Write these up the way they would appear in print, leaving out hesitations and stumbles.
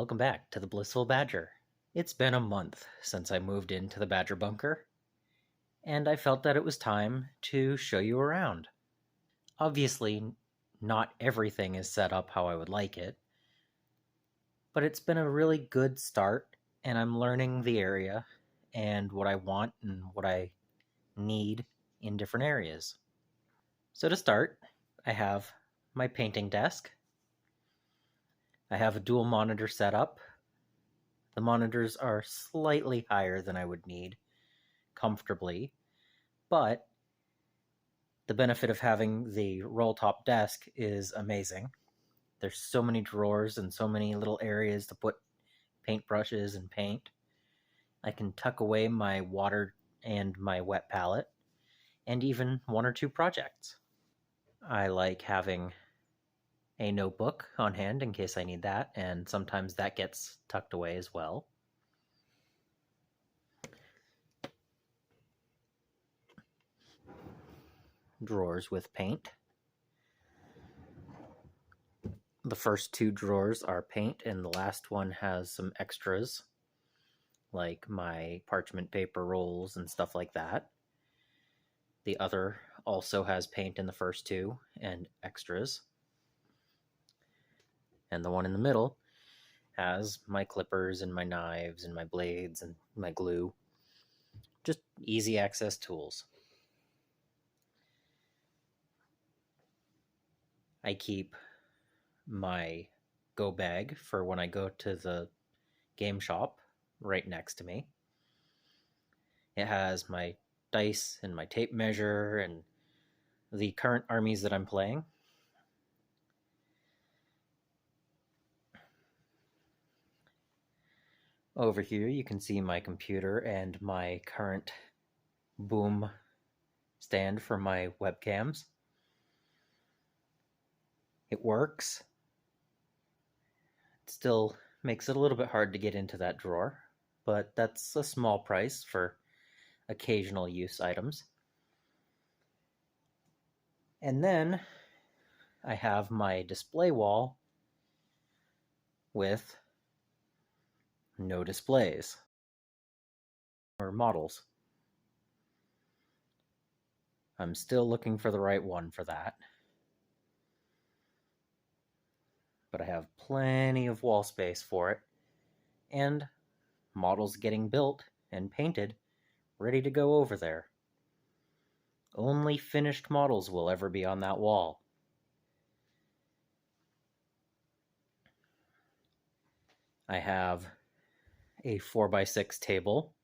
welcome back to the Blissful Badger. It's been a month since I moved into the Badger Bunker, and I felt that it was time to show you around. Obviously, not everything is set up how I would like it, but it's been a really good start, and I'm learning the area and what I want and what I need in different areas. So to start, I have my painting desk. I have a dual monitor setup. The monitors are slightly higher than I would need comfortably, but the benefit of having the roll top desk is amazing. There's so many drawers and so many little areas to put paintbrushes and paint. I can tuck away my water and my wet palette, and even one or two projects. I like having a notebook on hand in case I need that, and sometimes that gets tucked away as well. Drawers with paint. The first two drawers are paint, and the last one has some extras, like my parchment paper rolls and stuff like that. The other also has paint in the first two and extras. And the one in the middle has my clippers and my knives and my blades and my glue. Just easy access tools. I keep my go bag for when I go to the game shop right next to me. It has my dice and my tape measure and the current armies that I'm playing. Over here you can see my computer and my current boom stand for my webcams. It works. It still makes it a little bit hard to get into that drawer, but that's a small price for occasional use items. And then I have my display wall with no displays or models. I'm still looking for the right one for that. But I have plenty of wall space for it, and models getting built and painted, ready to go over there. Only finished models will ever be on that wall. I have a 4x6 table.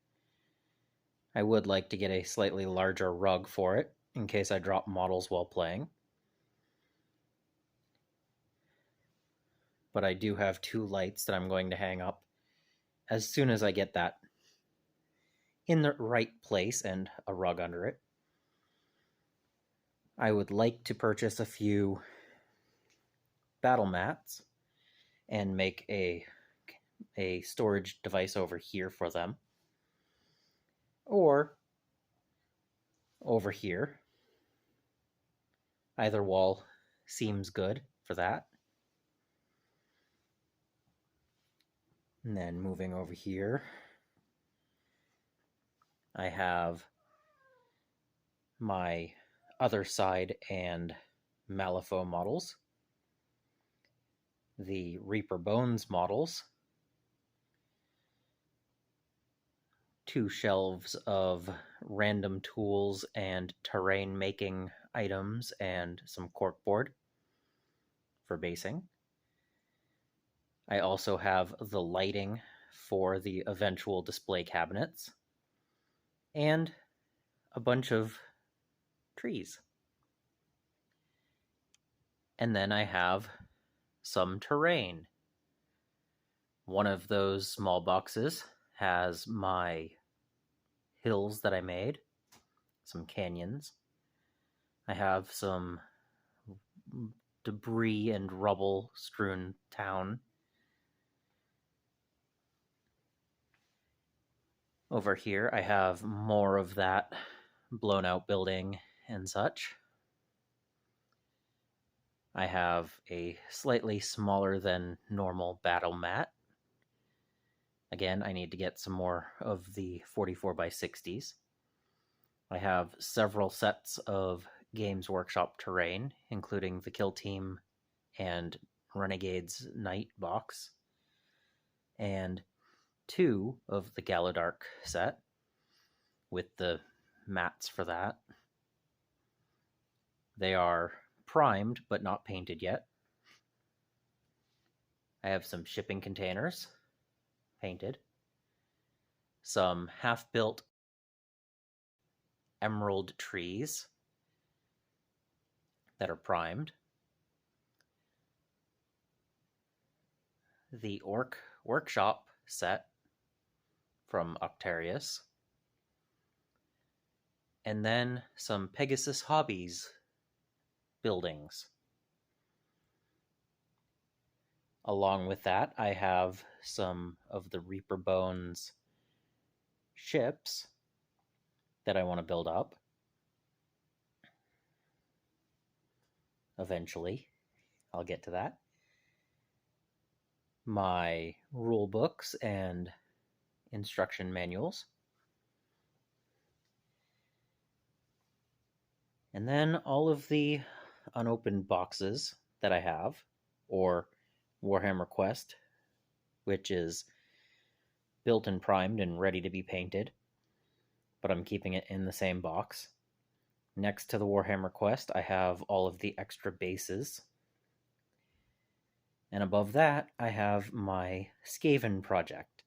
I would like to get a slightly larger rug for it, in case I drop models while playing. But I do have two lights that I'm going to hang up as soon as I get that in the right place and a rug under it. I would like to purchase a few battle mats and make a storage device over here for them. Or over here. Either wall seems good for that. And then moving over here, I have my other side and Malifaux models, the Reaper Bones models, two shelves of random tools and terrain making items, and some corkboard for basing. I also have the lighting for the eventual display cabinets, and a bunch of trees. And then I have some terrain. One of those small boxes has my hills that I made, some canyons. I have some debris and rubble strewn town. Over here I have more of that blown out building and such. I have a slightly smaller than normal battle mat Again, I need to get some more of the 44x60s. I have several sets of Games Workshop terrain, including the Kill Team and Renegade's Night box, and 2 of the Galadark set with the mats for that. They are primed but not painted yet. I have some shipping containers painted, some half-built emerald trees that are primed, the Orc Workshop set from Octarius, and then some Pegasus Hobbies buildings. Along with that, I have some of the Reaper Bones ships that I want to build up eventually. I'll get to that. My rule books and instruction manuals. And then all of the unopened boxes that I have, or Warhammer Quest, which is built and primed and ready to be painted, but I'm keeping it in the same box. Next to the Warhammer Quest, I have all of the extra bases. And above that, I have my Skaven project.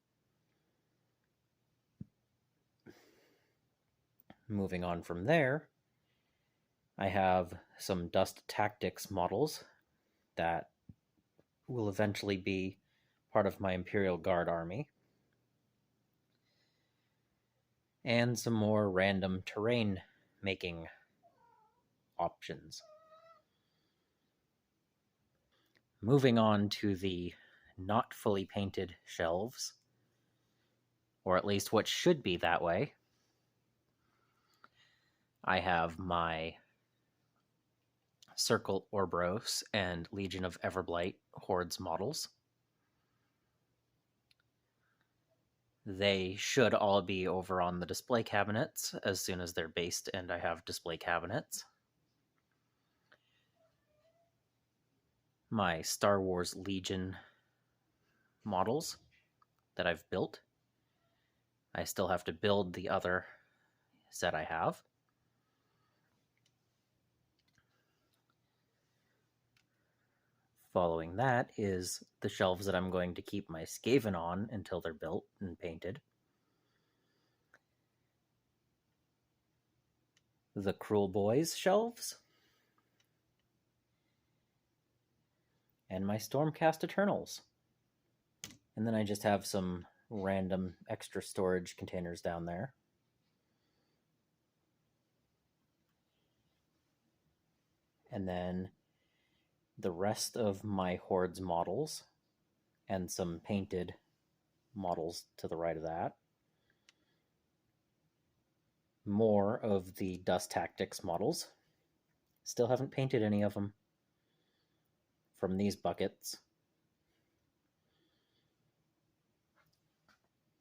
Moving on from there, I have some Dust Tactics models that will eventually be part of my Imperial Guard army, and some more random terrain making options. Moving on to the not fully painted shelves, or at least what should be that way, I have my Circle Orboros and Legion of Everblight Hordes models. They should all be over on the display cabinets as soon as they're based and I have display cabinets. My Star Wars Legion models that I've built. I still have to build the other set I have. Following that is the shelves that I'm going to keep my Skaven on until they're built and painted. The Cruel Boys shelves. And my Stormcast Eternals. And then I just have some random extra storage containers down there. And then the rest of my Hordes models and some painted models to the right of that. More of the Dust Tactics models. Still haven't painted any of them from these buckets.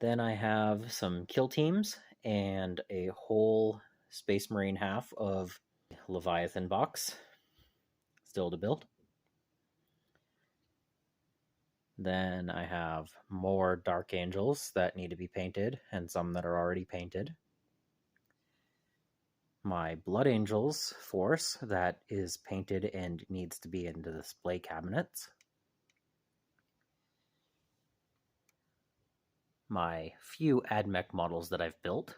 Then I have some kill teams and a whole Space Marine half of Leviathan box still to build. Then I have more Dark Angels that need to be painted and some that are already painted. My Blood Angels force that is painted and needs to be in the display cabinets. My few AdMech models that I've built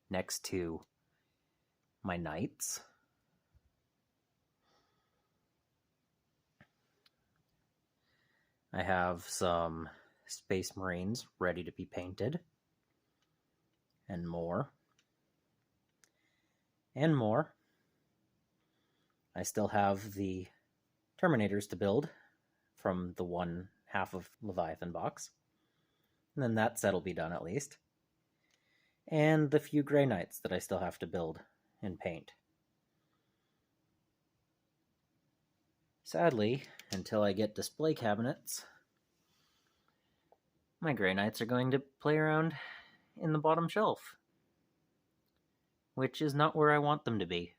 next to my Knights. I have some Space Marines ready to be painted, and more. And more. I still have the Terminators to build from the one half of Leviathan box. And then that set will be done at least. And the few Grey Knights that I still have to build and paint. Sadly, until I get display cabinets, My Grey Knights are going to play around in the bottom shelf, which is not where I want them to be.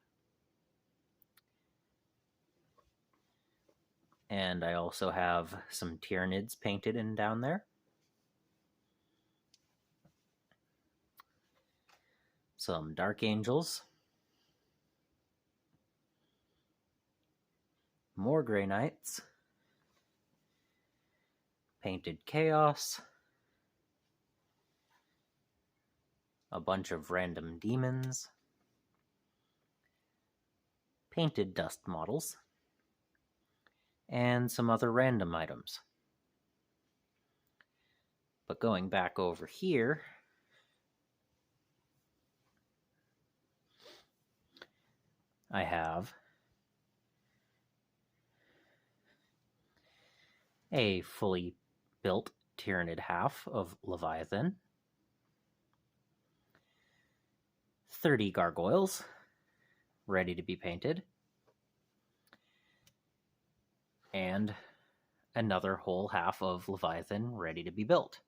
And I also have some Tyranids painted in down there. Some Dark Angels. More Grey Knights. Painted Chaos. A bunch of random demons. Painted dust models. And some other random items. But going back over here, I have a fully built Tyranid half of Leviathan, 30 gargoyles ready to be painted, and another whole half of Leviathan ready to be built.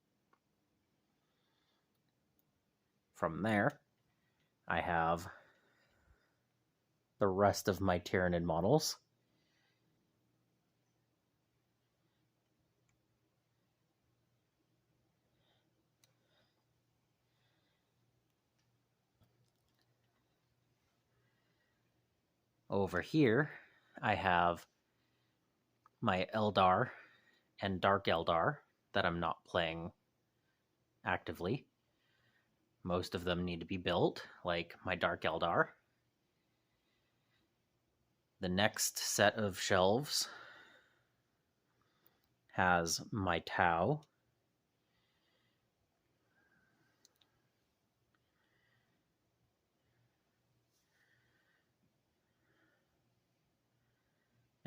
From there, I have the rest of my Tyranid models. Over here, I have my Eldar and Dark Eldar that I'm not playing actively. Most of them need to be built, like my Dark Eldar. The next set of shelves has my Tau.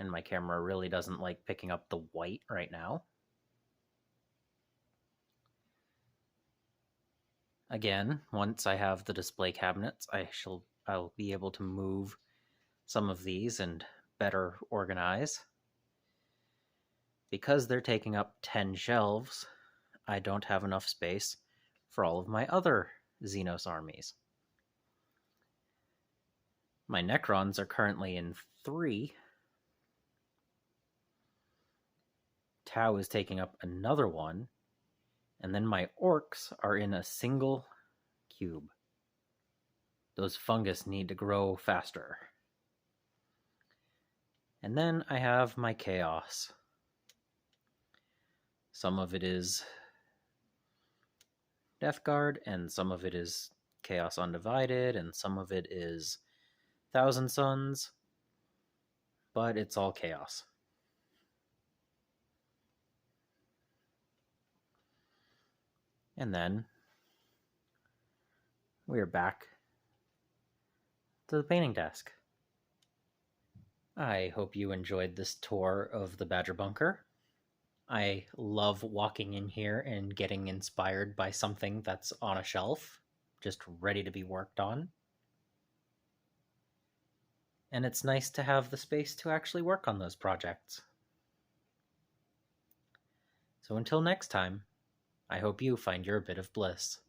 And my camera really doesn't like picking up the white right now. Again, once I have the display cabinets, I'll be able to move some of these and better organize. Because they're taking up 10 shelves, I don't have enough space for all of my other Xenos armies. My Necrons are currently in 3. Tau is taking up another one, and then my Orcs are in a single cube. Those fungus need to grow faster. And then I have my Chaos. Some of it is Death Guard, and some of it is Chaos Undivided, and some of it is Thousand Suns, but it's all Chaos. And then we're back to the painting desk. I hope you enjoyed this tour of the Badger Bunker. I love walking in here and getting inspired by something that's on a shelf, just ready to be worked on. And it's nice to have the space to actually work on those projects. So until next time, I hope you find your bit of bliss.